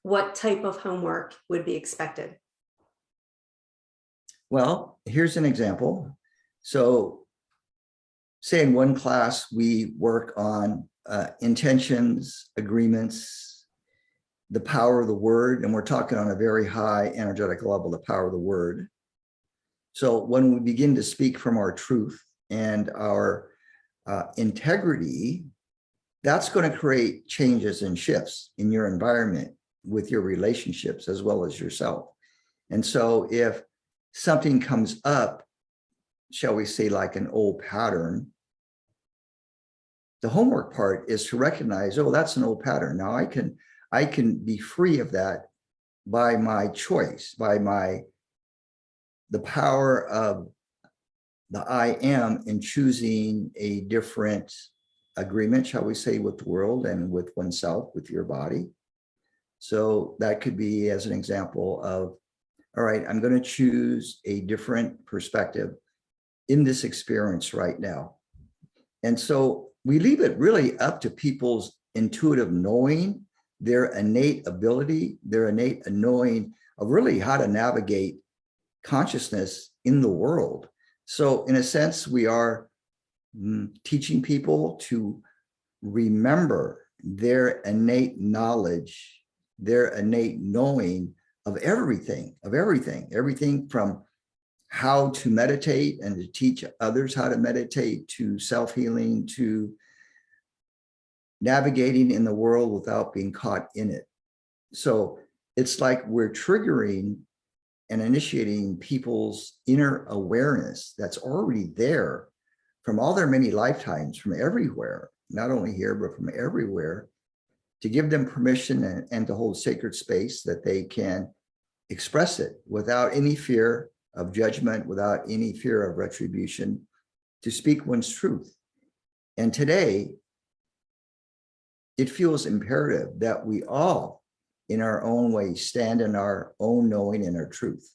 what type of homework would be expected? Well, here's an example. So say in one class, we work on intentions, agreements, the power of the word, and we're talking on a very high energetic level, the power of the word. So when we begin to speak from our truth and our integrity, that's going to create changes and shifts in your environment with your relationships as well as yourself. And so if something comes up, shall we say like an old pattern, the homework part is to recognize, oh, that's an old pattern. Now I can be free of that by my choice, by the power of the I am in choosing a different agreement, shall we say, with the world and with oneself, with your body. So that could be as an example of, all right, I'm going to choose a different perspective in this experience right now. And so we leave it really up to people's intuitive knowing, their innate ability, their innate knowing of really how to navigate consciousness in the world. So in a sense, we are teaching people to remember their innate knowledge, their innate knowing of everything from how to meditate and to teach others how to meditate, to self-healing, to navigating in the world without being caught in it. So it's like we're triggering and initiating people's inner awareness that's already there from all their many lifetimes, from everywhere, not only here, but from everywhere, to give them permission and to hold sacred space that they can express it without any fear of judgment, without any fear of retribution, to speak one's truth. And today, it feels imperative that we all, in our own way, stand in our own knowing and our truth.